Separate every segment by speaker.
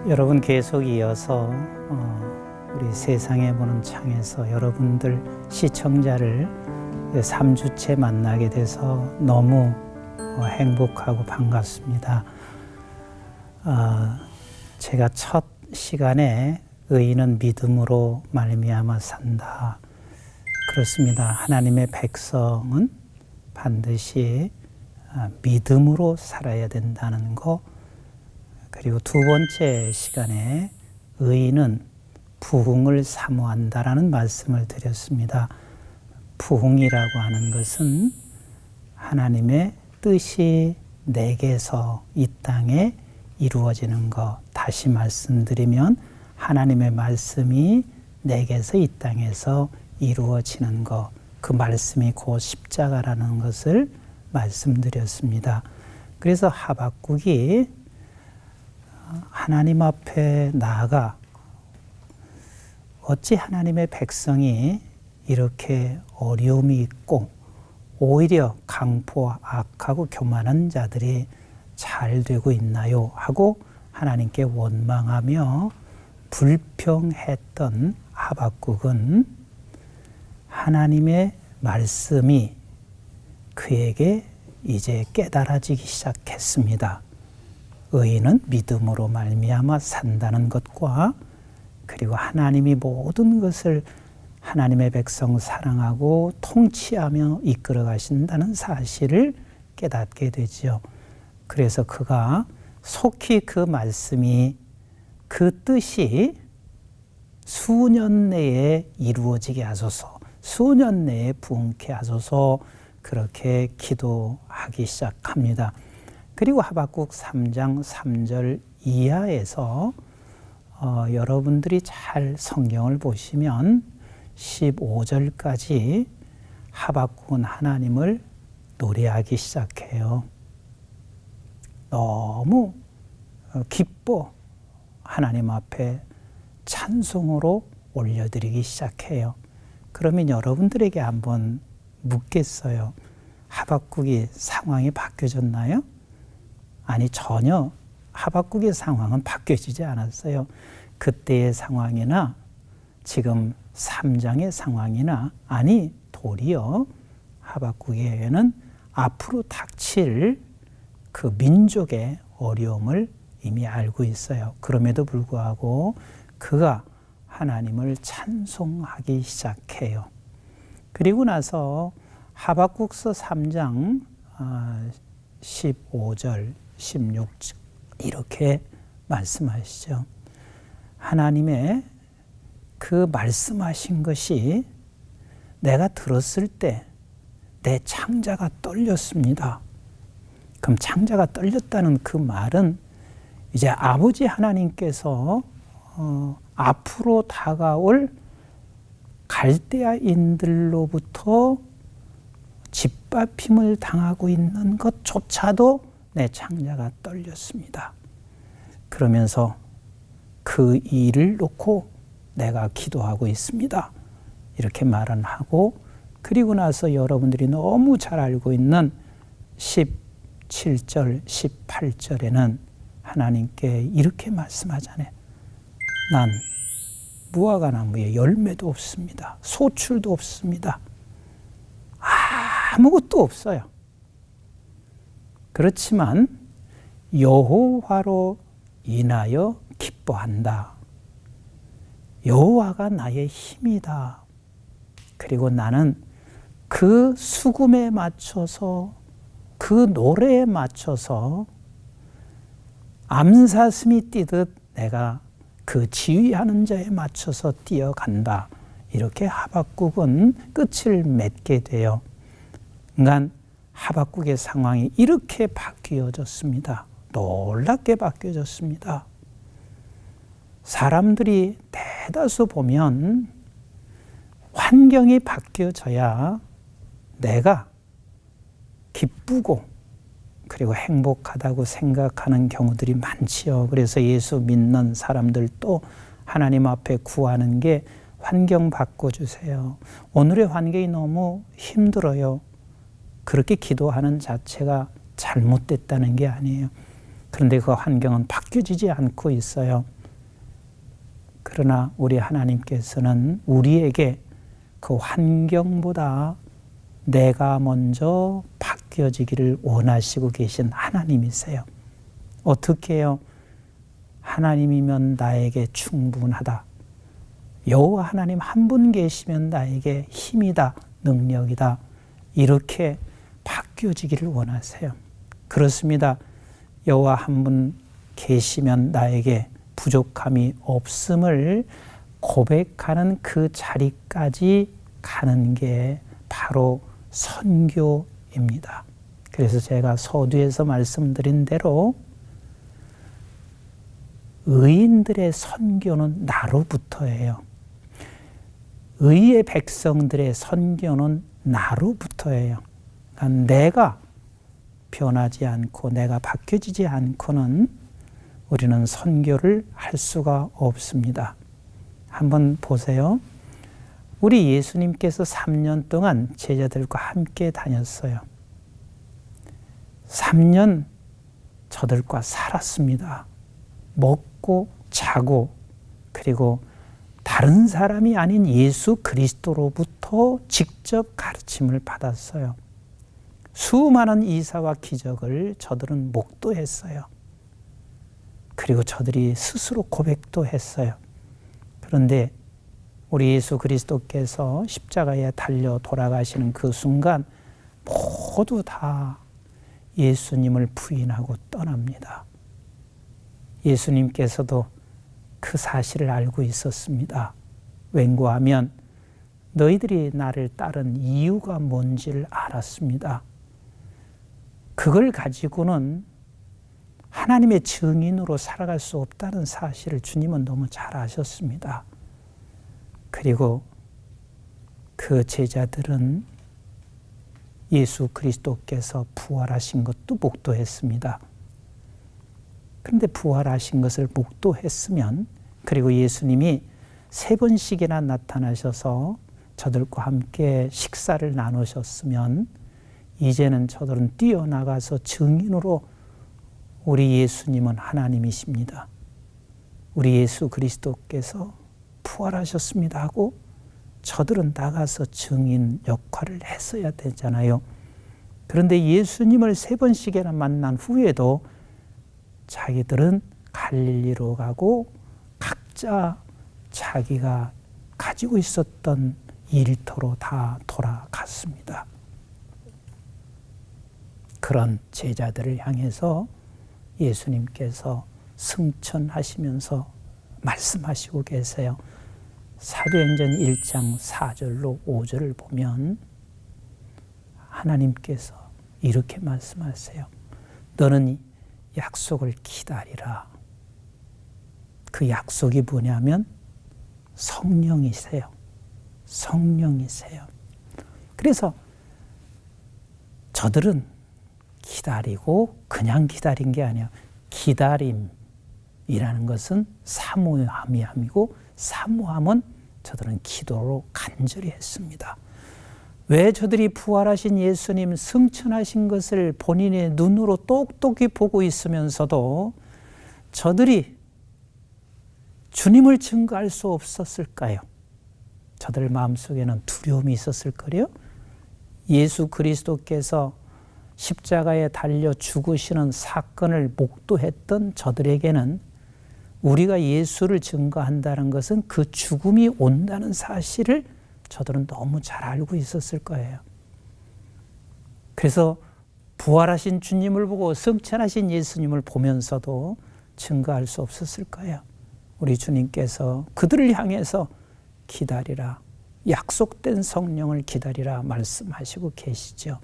Speaker 1: 여러분 계속 이어서 우리 세상에 보는 창에서 여러분들 시청자를 3주째 만나게 돼서 너무 행복하고 반갑습니다. 제가 첫 시간에 의인은 믿음으로 말미암아 산다. 그렇습니다. 하나님의 백성은 반드시 믿음으로 살아야 된다는 거. 그리고 두 번째 시간에 의인은 부흥을 사모한다라는 말씀을 드렸습니다. 부흥이라고 하는 것은 하나님의 뜻이 내게서 이 땅에 이루어지는 것. 다시 말씀드리면 하나님의 말씀이 내게서 이 땅에서 이루어지는 것. 그 말씀이 곧 십자가라는 것을 말씀드렸습니다. 그래서 하박국이 하나님 앞에 나아가 어찌 하나님의 백성이 이렇게 어려움이 있고 오히려 강포와 악하고 교만한 자들이 잘 되고 있나요? 하고 하나님께 원망하며 불평했던 하박국은 하나님의 말씀이 그에게 이제 깨달아지기 시작했습니다. 의인은 믿음으로 말미암아 산다는 것과 그리고 하나님이 모든 것을 하나님의 백성 사랑하고 통치하며 이끌어 가신다는 사실을 깨닫게 되죠. 그래서 그가 속히 그 말씀이 그 뜻이 수년 내에 이루어지게 하소서, 수년 내에 부흥케 하소서 그렇게 기도하기 시작합니다. 그리고 하박국 3장 3절 이하에서 여러분들이 잘 성경을 보시면 15절까지 하박국은 하나님을 노래하기 시작해요. 너무 기뻐 하나님 앞에 찬송으로 올려드리기 시작해요. 그러면 여러분들에게 한번 묻겠어요. 하박국이 상황이 바뀌어졌나요? 아니, 전혀 하박국의 상황은 바뀌어지지 않았어요. 그때의 상황이나 지금 3장의 상황이나 아니 도리어 하박국에게는 앞으로 닥칠 그 민족의 어려움을 이미 알고 있어요. 그럼에도 불구하고 그가 하나님을 찬송하기 시작해요. 그리고 나서 하박국서 3장 15절 16절 이렇게 말씀하시죠. 하나님의 그 말씀하신 것이 내가 들었을 때 내 창자가 떨렸습니다. 그럼 창자가 떨렸다는 그 말은 이제 아버지 하나님께서 앞으로 다가올 갈대아인들로부터 짓밟힘을 당하고 있는 것조차도 내 창자가 떨렸습니다. 그러면서 그 일을 놓고 내가 기도하고 있습니다. 이렇게 말은 하고, 그리고 나서 여러분들이 너무 잘 알고 있는 17절, 18절에는 하나님께 이렇게 말씀하잖아요. 난 무화과 나무에 열매도 없습니다. 소출도 없습니다. 아무것도 없어요. 그렇지만 여호와로 인하여 기뻐한다. 여호와가 나의 힘이다. 그리고 나는 그 수금에 맞춰서 그 노래에 맞춰서 암사슴이 뛰듯 내가 그 지휘하는 자에 맞춰서 뛰어간다. 이렇게 하박국은 끝을 맺게 돼요. 그러니까 하박국의 상황이 이렇게 바뀌어졌습니다. 놀랍게 바뀌어졌습니다. 사람들이 대다수 보면 환경이 바뀌어져야 내가 기쁘고 그리고 행복하다고 생각하는 경우들이 많지요. 그래서 예수 믿는 사람들도 하나님 앞에 구하는 게 환경 바꿔주세요. 오늘의 환경이 너무 힘들어요. 그렇게 기도하는 자체가 잘못됐다는 게 아니에요. 그런데 그 환경은 바뀌어지지 않고 있어요. 그러나 우리 하나님께서는 우리에게 그 환경보다 내가 먼저 바뀌어지기를 원하시고 계신 하나님이세요. 어떻게 해요? 하나님이면 나에게 충분하다. 여호와 하나님 한 분 계시면 나에게 힘이다, 능력이다. 이렇게 바뀌어지기를 원하세요. 그렇습니다. 여호와 한 분 계시면 나에게 부족함이 없음을 고백하는 그 자리까지 가는 게 바로 선교입니다. 그래서 제가 서두에서 말씀드린 대로 의인들의 선교는 나로부터예요. 의의 백성들의 선교는 나로부터예요. 그러니까 내가 변하지 않고 내가 바뀌어지지 않고는 우리는 선교를 할 수가 없습니다. 한번 보세요. 우리 예수님께서 3년 동안 제자들과 함께 다녔어요. 3년 저들과 살았습니다. 먹고 자고 그리고 다른 사람이 아닌 예수 그리스도로부터 직접 가르침을 받았어요. 수많은 이사와 기적을 저들은 목도했어요. 그리고 저들이 스스로 고백도 했어요. 그런데 우리 예수 그리스도께서 십자가에 달려 돌아가시는 그 순간 모두 다 예수님을 부인하고 떠납니다. 예수님께서도 그 사실을 알고 있었습니다. 왠고하면 너희들이 나를 따른 이유가 뭔지를 알았습니다. 그걸 가지고는 하나님의 증인으로 살아갈 수 없다는 사실을 주님은 너무 잘 아셨습니다. 그리고 그 제자들은 예수 그리스도께서 부활하신 것도 목도했습니다. 그런데 부활하신 것을 목도했으면, 그리고 예수님이 3번씩이나 나타나셔서 저들과 함께 식사를 나누셨으면 이제는 저들은 뛰어나가서 증인으로 우리 예수님은 하나님이십니다. 우리 예수 그리스도께서 부활하셨습니다 하고 저들은 나가서 증인 역할을 했어야 되잖아요. 그런데 예수님을 3번씩이나 만난 후에도 자기들은 갈릴리로 가고 각자 자기가 가지고 있었던 일터로 다 돌아갔습니다. 그런 제자들을 향해서 예수님께서 승천하시면서 말씀하시고 계세요. 사도행전 1장 4절로 5절을 보면 하나님께서 이렇게 말씀하세요. 너는 약속을 기다리라. 그 약속이 뭐냐면 성령이세요. 성령이세요. 그래서 저들은 기다리고 그냥 기다린 게 아니에요. 기다림이라는 것은 사모함이고 사모함은 저들은 기도로 간절히 했습니다. 왜 저들이 부활하신 예수님 승천하신 것을 본인의 눈으로 똑똑히 보고 있으면서도 저들이 주님을 증거할 수 없었을까요? 저들 마음속에는 두려움이 있었을 거래요. 예수 그리스도께서 십자가에 달려 죽으시는 사건을 목도했던 저들에게는 우리가 예수를 증거한다는 것은 그 죽음이 온다는 사실을 저들은 너무 잘 알고 있었을 거예요. 그래서 부활하신 주님을 보고 승천하신 예수님을 보면서도 증거할 수 없었을 거예요. 우리 주님께서 그들을 향해서 기다리라, 약속된 성령을 기다리라 말씀하시고 계시죠.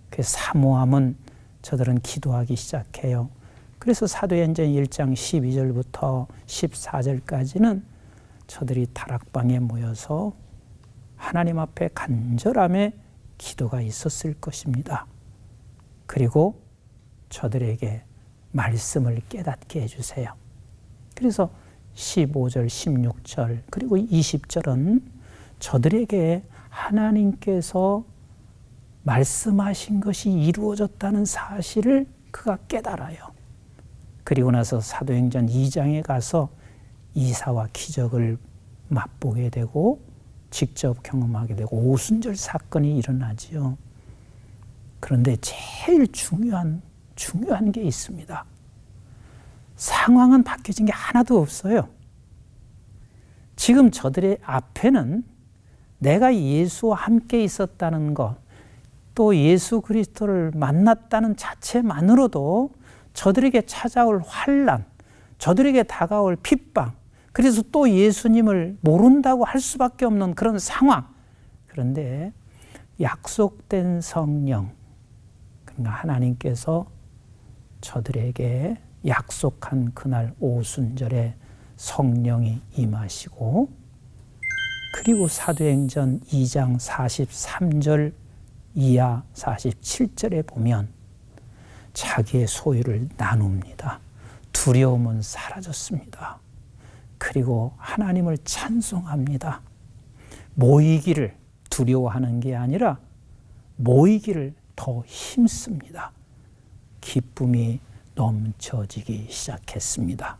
Speaker 1: 그 사모함은 저들은 기도하기 시작해요. 그래서 사도행전 1장 12절부터 14절까지는 저들이 다락방에 모여서 하나님 앞에 간절함의 기도가 있었을 것입니다. 그리고 저들에게 말씀을 깨닫게 해주세요. 그래서 15절, 16절 그리고 20절은 저들에게 하나님께서 말씀하신 것이 이루어졌다는 사실을 그가 깨달아요. 그리고 나서 사도행전 2장에 가서 이사와 기적을 맛보게 되고 직접 경험하게 되고 오순절 사건이 일어나지요. 그런데 제일 중요한 게 있습니다. 상황은 바뀌어진 게 하나도 없어요. 지금 저들의 앞에는 내가 예수와 함께 있었다는 것, 또 예수 그리스도를 만났다는 자체만으로도 저들에게 찾아올 환난, 저들에게 다가올 핍박, 그래서 또 예수님을 모른다고 할 수밖에 없는 그런 상황. 그런데 약속된 성령, 그러니까 하나님께서 저들에게 약속한 그날 오순절에 성령이 임하시고, 그리고 사도행전 2장 43절 이하 47절에 보면 자기의 소유를 나눕니다. 두려움은 사라졌습니다. 그리고 하나님을 찬송합니다. 모이기를 두려워하는 게 아니라 모이기를 더 힘씁니다. 기쁨이 넘쳐지기 시작했습니다.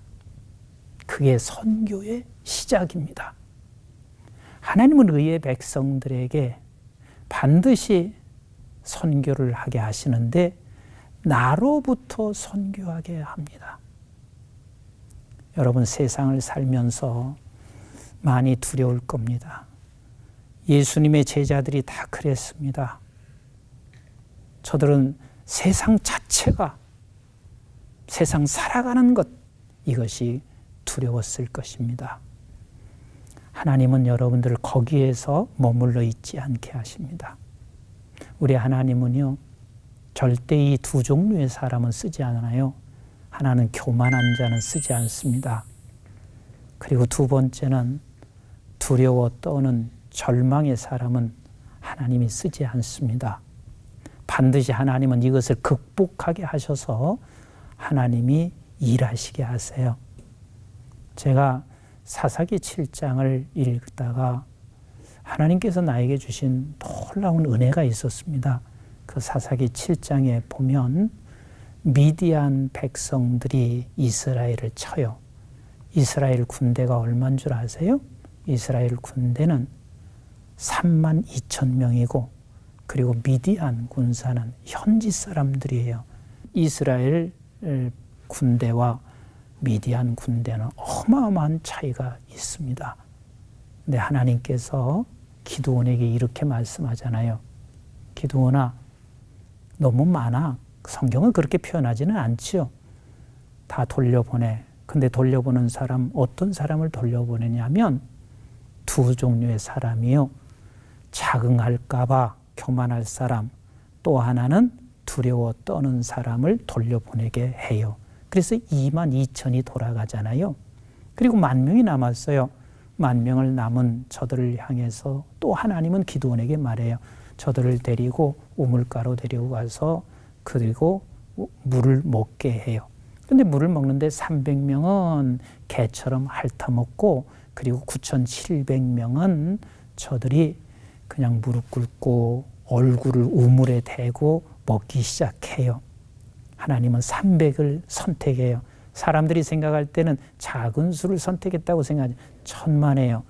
Speaker 1: 그게 선교의 시작입니다. 하나님은 의의 백성들에게 반드시 선교를 하게 하시는데 나로부터 선교하게 합니다. 여러분, 세상을 살면서 많이 두려울 겁니다. 예수님의 제자들이 다 그랬습니다. 저들은 세상 자체가, 세상 살아가는 것, 이것이 두려웠을 것입니다. 하나님은 여러분들을 거기에서 머물러 있지 않게 하십니다. 우리 하나님은요, 절대 이 두 종류의 사람은 쓰지 않아요. 하나는 교만한 자는 쓰지 않습니다. 그리고 두 번째는 두려워 떠는 절망의 사람은 하나님이 쓰지 않습니다. 반드시 하나님은 이것을 극복하게 하셔서 하나님이 일하시게 하세요. 제가 사사기 7장을 읽다가 하나님께서 나에게 주신 놀라운 은혜가 있었습니다. 그 사사기 7장에 보면 미디안 백성들이 이스라엘을 쳐요. 이스라엘 군대가 얼마인 줄 아세요? 이스라엘 군대는 32,000명이고 그리고 미디안 군사는 현지 사람들이에요. 이스라엘 군대와 미디안 군대는 어마어마한 차이가 있습니다. 근데 하나님께서 기드온에게 이렇게 말씀하잖아요. 기드온아, 너무 많아. 성경은 그렇게 표현하지는 않지요. 다 돌려보내. 근데 돌려보는 사람, 어떤 사람을 돌려보내냐면 두 종류의 사람이요. 자긍할까봐 교만할 사람, 또 하나는 두려워 떠는 사람을 돌려보내게 해요. 그래서 22,000이 돌아가잖아요. 그리고 10,000명이 남았어요. 10,000명을 남은 저들을 향해서 또 하나님은 기드온에게 말해요. 저들을 데리고 우물가로 데리고 가서 그리고 물을 먹게 해요. 그런데 물을 먹는데 300명은 개처럼 핥아먹고 그리고 9,700명은 저들이 그냥 무릎 꿇고 얼굴을 우물에 대고 먹기 시작해요. 하나님은 300을 선택해요. 사람들이 생각할 때는 작은 수를 선택했다고 생각하죠. 천만에요.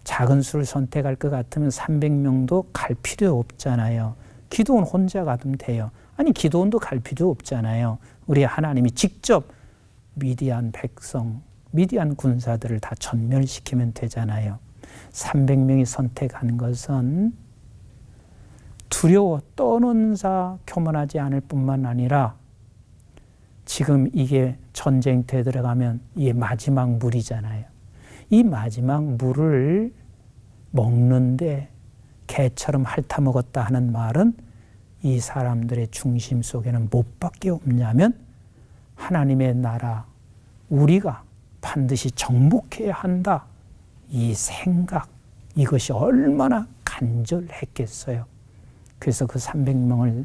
Speaker 1: 작은 수를 선택할 것 같으면 300명도 갈 필요 없잖아요. 기드온 혼자 가면 돼요. 아니, 기드온도 갈 필요 없잖아요. 우리 하나님이 직접 미디안 백성, 미디안 군사들을 다 전멸시키면 되잖아요. 300명이 선택한 것은 두려워 떠는 자, 교만하지 않을 뿐만 아니라 지금 이게 전쟁터에 들어가면 이게 마지막 물이잖아요. 이 마지막 물을 먹는데 개처럼 핥아먹었다 하는 말은 이 사람들의 중심 속에는 무엇밖에 없냐면 하나님의 나라, 우리가 반드시 정복해야 한다. 이 생각, 이것이 얼마나 간절했겠어요. 그래서 그 300명을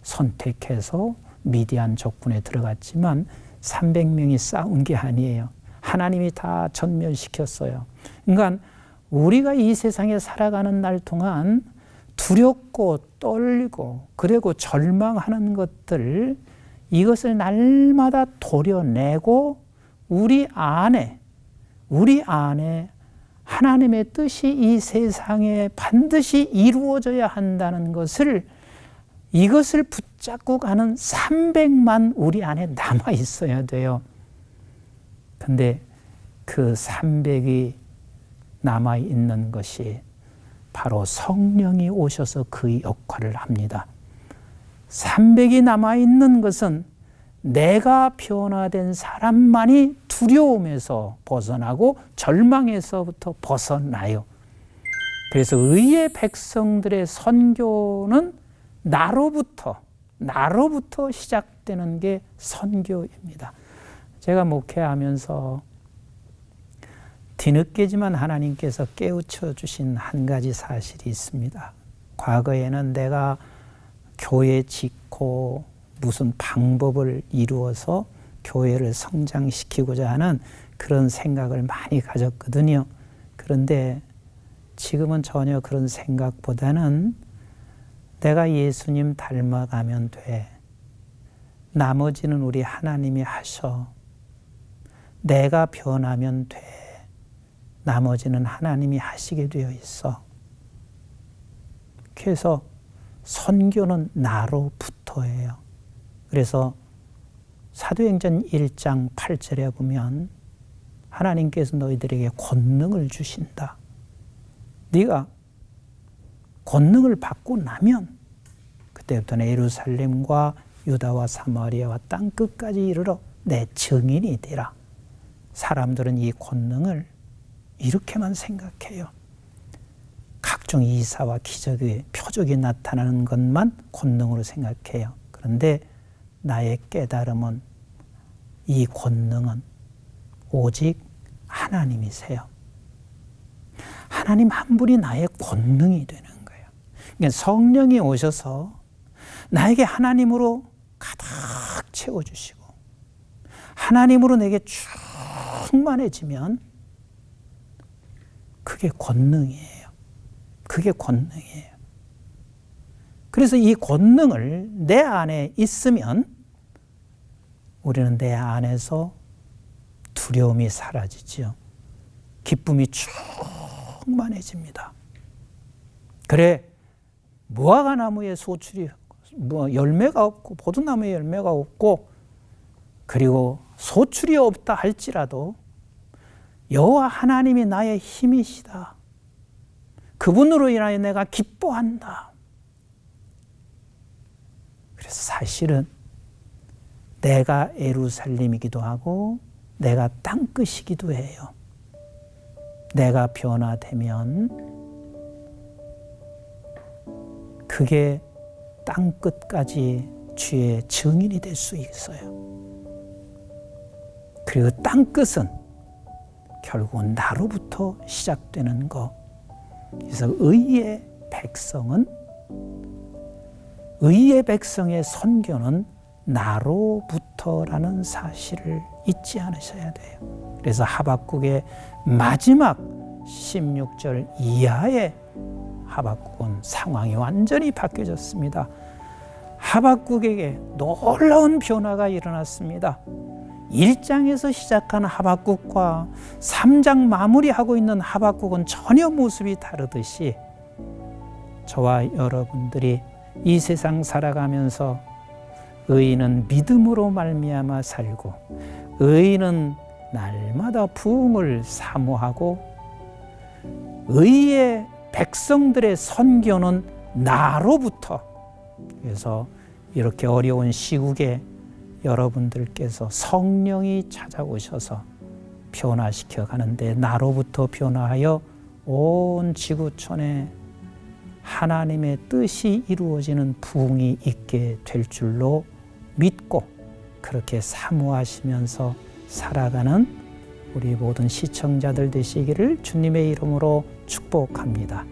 Speaker 1: 선택해서 미디안 적군에 들어갔지만 300명이 싸운 게 아니에요. 하나님이 다 전멸시켰어요. 그러니까 우리가 이 세상에 살아가는 날 동안 두렵고 떨리고 그리고 절망하는 것들, 이것을 날마다 도려내고 우리 안에 우리 안에 하나님의 뜻이 이 세상에 반드시 이루어져야 한다는 것을, 이것을 붙잡고 가는 300만 우리 안에 남아 있어야 돼요. 근데 그 300이 남아 있는 것이 바로 성령이 오셔서 그 역할을 합니다. 300이 남아 있는 것은 내가 변화된 사람만이 두려움에서 벗어나고 절망에서부터 벗어나요. 그래서 의의 백성들의 선교는 나로부터 시작되는 게 선교입니다. 제가 목회하면서 뒤늦게지만 하나님께서 깨우쳐 주신 한 가지 사실이 있습니다. 과거에는 내가 교회 짓고 무슨 방법을 이루어서 교회를 성장시키고자 하는 그런 생각을 많이 가졌거든요. 그런데 지금은 전혀 그런 생각보다는 내가 예수님 닮아가면 돼. 나머지는 우리 하나님이 하셔. 내가 변하면 돼. 나머지는 하나님이 하시게 되어 있어. 그래서 선교는 나로부터예요. 그래서 사도행전 1장 8절에 보면 하나님께서 너희들에게 권능을 주신다. 네가 권능을 받고 나면 그때부터는 예루살렘과 유다와 사마리아와 땅 끝까지 이르러 내 증인이 되라. 사람들은 이 권능을 이렇게만 생각해요. 각종 이사와 기적의 표적이 나타나는 것만 권능으로 생각해요. 그런데 나의 깨달음은 이 권능은 오직 하나님이세요. 하나님 한 분이 나의 권능이 되는 거예요. 그러니까 성령이 오셔서 나에게 하나님으로 가득 채워주시고 하나님으로 내게 충만해지면 그게 권능이에요. 그게 권능이에요. 그래서 이 권능을 내 안에 있으면 우리는 내 안에서 두려움이 사라지죠. 기쁨이 충만해집니다. 그래, 무화과나무에 소출이 열매가 없고 포도나무에 열매가 없고 그리고 소출이 없다 할지라도 여호와 하나님이 나의 힘이시다. 그분으로 인하여 내가 기뻐한다. 그래서 사실은 내가 예루살렘이기도 하고 내가 땅끝이기도 해요. 내가 변화되면 그게 땅끝까지 주의 증인이 될 수 있어요. 그리고 땅끝은 결국은 나로부터 시작되는 것. 그래서 의의 백성의 선교는 나로부터라는 사실을 잊지 않으셔야 돼요. 그래서 하박국의 마지막 16절 이하의 하박국은 상황이 완전히 바뀌어졌습니다. 하박국에게 놀라운 변화가 일어났습니다. 1장에서 시작한 하박국과 3장 마무리하고 있는 하박국은 전혀 모습이 다르듯이 저와 여러분들이 이 세상 살아가면서 의인은 믿음으로 말미암아 살고 의인은 날마다 부흥을 사모하고 의의 백성들의 선교는 나로부터. 그래서 이렇게 어려운 시국에 여러분들께서 성령이 찾아오셔서 변화시켜 가는데 나로부터 변화하여 온 지구촌에 하나님의 뜻이 이루어지는 부흥이 있게 될 줄로 믿고 그렇게 사모하시면서 살아가는 우리 모든 시청자들 되시기를 주님의 이름으로 축복합니다.